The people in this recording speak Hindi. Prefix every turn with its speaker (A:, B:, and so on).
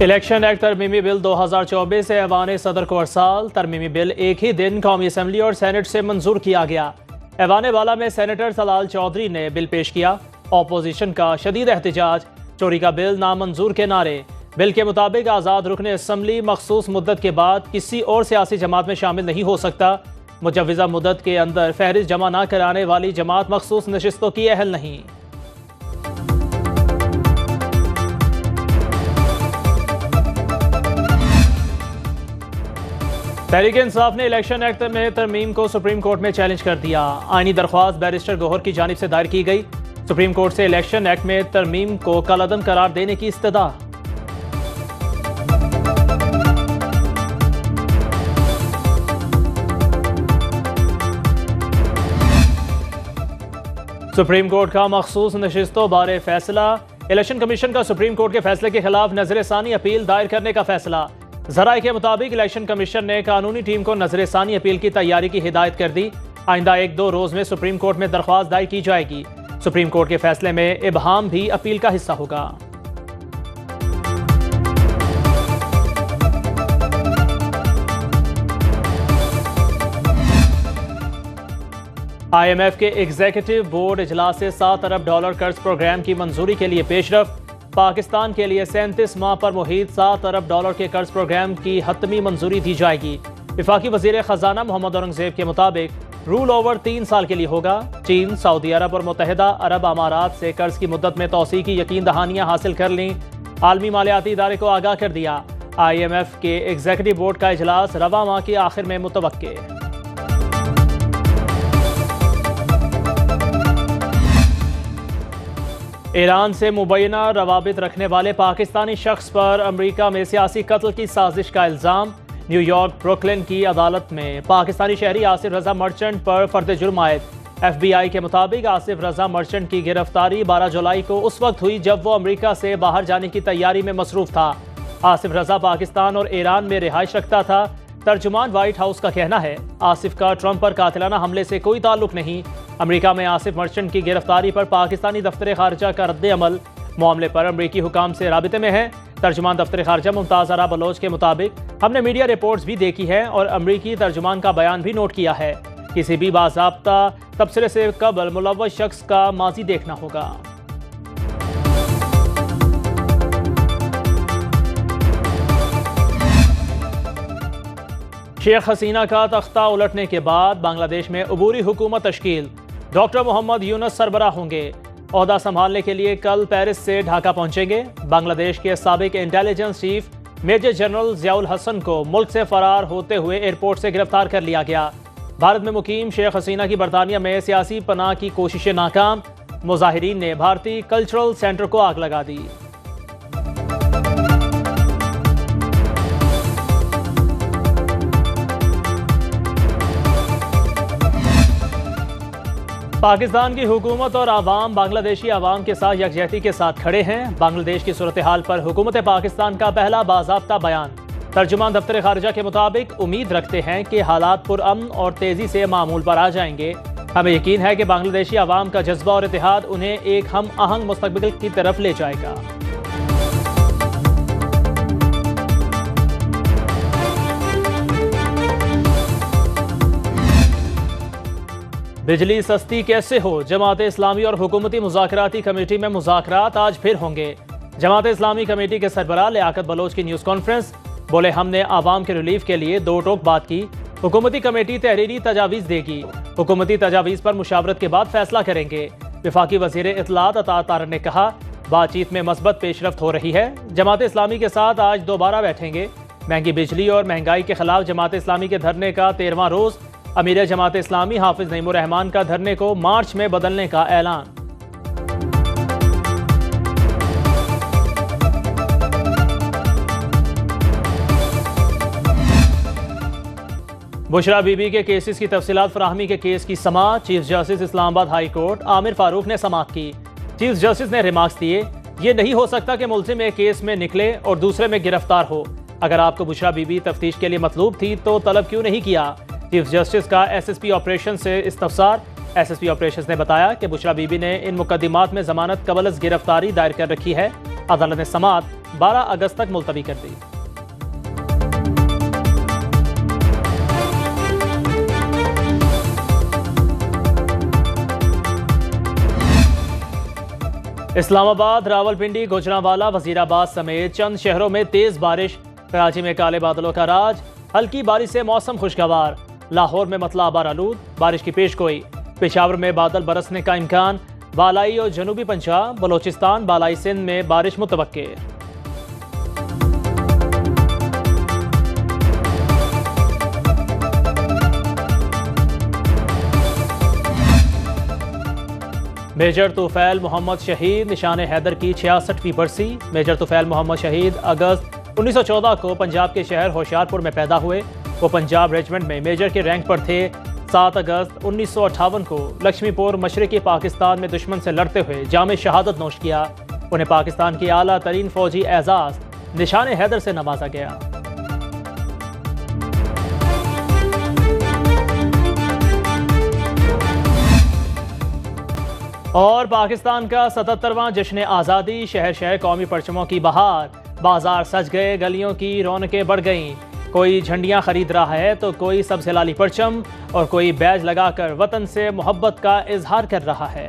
A: इलेक्शन एक्ट तरमीमी बिल 2024 से ऐवान सदर को अरसाल। तरमीमी बिल एक ही दिन कौमी असम्बली और सेनेट से मंजूर किया गया। ऐवान वाला में सेनेटर सलाल चौधरी ने बिल पेश किया। ऑपोजिशन का शदीद एहतजाज, चोरी का बिल नामंजूर के नारे। बिल के मुताबिक आज़ाद रुकन असम्बली मखसूस मुद्दत के बाद किसी और सियासी जमात में शामिल नहीं हो सकता। मुजव्वज़ा मुद्दत के अंदर फहरिस्त जमा न कराने वाली जमात मखसूस नशिस्तों की अहल नहीं। तहरीक इंसाफ ने इलेक्शन एक्ट में तरमीम को सुप्रीम कोर्ट में चैलेंज कर दिया। आईनी दरख्वास्त बैरिस्टर गौहर की जानिब से दायर की गई। सुप्रीम कोर्ट से इलेक्शन एक्ट में तरमीम को कलअदम करार देने की इस्तदा। सुप्रीम कोर्ट का मखसूस नशिस्तों बारे फैसला। इलेक्शन कमीशन का सुप्रीम कोर्ट के फैसले के खिलाफ नजर-ए-सानी अपील दायर करने का फैसला। ज़राए के मुताबिक इलेक्शन कमीशन ने कानूनी टीम को नजर-ए-सानी अपील की तैयारी की हिदायत कर दी। आइंदा 1-2 रोज में सुप्रीम कोर्ट में दरख्वास्त दायर की जाएगी। सुप्रीम कोर्ट के फैसले में इबहाम भी अपील का हिस्सा होगा। IMF के एग्जीक्यूटिव बोर्ड इजलास से $7 अरब कर्ज प्रोग्राम की मंजूरी के लिए पेशरफ। पाकिस्तान के लिए 37 माह पर मुहित $7 अरब के कर्ज प्रोग्राम की हतमी मंजूरी दी जाएगी। वफाकी वजीर खजाना मोहम्मद औरंगजेब के मुताबिक रूल ओवर 3 साल के लिए होगा। चीन, सऊदी अरब और मुत्तहिदा अरब अमारात से कर्ज की मुद्दत में तोसी की यकीन दहानियां हासिल कर लीं। आलमी मालियाती इदारे को आगाह कर दिया। IMF के एग्जीक्यूटिव बोर्ड का इजलास रवा माह के आखिर में मुतवक्के। ईरान से मुबैना रवाबित रखने वाले पाकिस्तानी शख्स पर अमरीका में सियासी कत्ल की साजिश का इल्ज़ाम। न्यूयॉर्क ब्रुकलिन की अदालत में पाकिस्तानी शहरी आसिफ रजा मर्चेंट पर फर्द जुर्म आयद। FBI के मुताबिक आसिफ रजा मर्चेंट की गिरफ्तारी 12 जुलाई को उस वक्त हुई जब वो अमरीका से बाहर जाने की तैयारी में मसरूफ था। आसिफ रजा पाकिस्तान और ईरान में रिहाइश रखता था। तर्जुमान व्हाइट हाउस का कहना है आसिफ का ट्रंप पर कातिलाना हमले से कोई ताल्लुक नहीं। अमेरिका में आसिफ मर्चेंट की गिरफ्तारी पर पाकिस्तानी दफ्तर खारजा का रद्द अमल। मामले पर अमरीकी हुकाम से राबिते में है। तर्जुमान दफ्तर खारजा मुमताज़ अरा बलोच के मुताबिक हमने मीडिया रिपोर्ट्स भी देखी है और अमरीकी तर्जुमान का बयान भी नोट किया है। किसी भी बाज़ाब्ता तबसरे से कबल मुलव्वस शख्स का माजी देखना होगा। शेख हसीना का तख्ता उलटने के बाद बांग्लादेश में अबूरी हुकूमत तश्कील। डॉक्टर मोहम्मद यूनुस सरबराह होंगे। ओहदा संभालने के लिए कल पेरिस से ढाका पहुंचेंगे। बांग्लादेश के साबिक intelligence chief major general Ziaul Hasan को मुल्क से फरार होते हुए एयरपोर्ट से गिरफ्तार कर लिया गया। भारत में मुकीम शेख हसीना की बरतानिया में सियासी पनाह की कोशिशें नाकाम। मुजाहिरीन ने भारतीय कल्चरल सेंटर को आग लगा दी। पाकिस्तान की हुकूमत और आवाम बांग्लादेशी आवाम के साथ यकजहती के साथ खड़े हैं। बांग्लादेश की सूरत हाल पर हुकूमत पाकिस्तान का पहला बाज़ाब्ता बयान। तर्जुमान दफ्तर खारजा के मुताबिक उम्मीद रखते हैं कि हालात पुरअमन और तेज़ी से मामूल पर आ जाएंगे। हमें यकीन है कि बांग्लादेशी आवाम का जज्बा और इत्तेहाद उन्हें एक हम आहंग मुस्तकबिल की तरफ ले जाएगा। बिजली सस्ती कैसे हो? जमात इस्लामी और हुकूमती मुज़ाकराती कमेटी में मुज़ाकरात आज फिर होंगे। जमात इस्लामी कमेटी के सरबराह लियाकत बलोच की न्यूज़ कॉन्फ्रेंस। बोले हमने आवाम के रिलीफ के लिए 2 टोक बात की। हुकूमती कमेटी तहरीरी तजावीज़ देगी। हुकूमती तजावीज़ पर मुशावरत के बाद फैसला करेंगे। वफाकी वज़ीर इत्तलात अता तारर ने कहा बातचीत में मस्बत पेशरफ्त हो रही है। जमात इस्लामी के साथ आज दोबारा बैठेंगे। महंगी बिजली और महंगाई के खिलाफ जमात इस्लामी के धरने का 13वां रोज़। अमीर जमात इस्लामी हाफिज नईमुर रहमान का धरने को मार्च में बदलने का ऐलान। बुशरा बीबी के केसेस की तफसीलात फराहमी के केस की समाअत। Chief justice Islamabad high court Aamir Farooq ने समाअत की। चीफ जस्टिस ने रिमार्क्स दिए ये नहीं हो सकता कि मुल्जिम एक केस में निकले और दूसरे में गिरफ्तार हो। अगर आपको बुशरा बीबी तफ्तीश के लिए मतलूब थी तो तलब क्यों नहीं किया? चीफ जस्टिस का SSP ऑपरेशन से इस्तफसार। SSP ऑपरेशंस ने बताया कि बुशरा बीबी ने इन मुकदमात में जमानत कबल अज़ गिरफ्तारी दायर कर रखी है। अदालत ने समाअत 12 अगस्त तक मुलतवी कर दी। इस्लामाबाद, रावलपिंडी, गुजरांवाला, वजीराबाद समेत चंद शहरों में तेज बारिश। कराची में काले बादलों का राज, हल्की बारिश से मौसम खुशगवार। लाहौर में मतला आबारालूद, बारिश की पेशगोई। पेशावर में बादल बरसने का इम्कान। बालाई और जनूबी पंजाब, बलोचिस्तान, बालाई सिंध में बारिश मुतवक्के। मेजर तुफैल मोहम्मद शहीद, निशान हैदर की 66वीं बरसी। मेजर तुफैल मोहम्मद शहीद अगस्त 1914 को पंजाब के शहर होशियारपुर में पैदा हुए। वो पंजाब रेजिमेंट में मेजर के रैंक पर थे। 7 अगस्त 1958 को लक्ष्मीपुर मशरकी पाकिस्तान में दुश्मन से लड़ते हुए जाम शहादत नोश किया। उन्हें पाकिस्तान की आला तरीन फौजी एजाज निशान हैदर से नवाजा गया। और पाकिस्तान का 77वां जश्न आज़ादी, शहर शहर कौमी परचमों की बहार। बाजार सज गए, गलियों की रौनकें बढ़ गईं। कोई झंडियां खरीद रहा है तो कोई सबसे लाली परचम और कोई बैज लगाकर वतन से मोहब्बत का इजहार कर रहा है।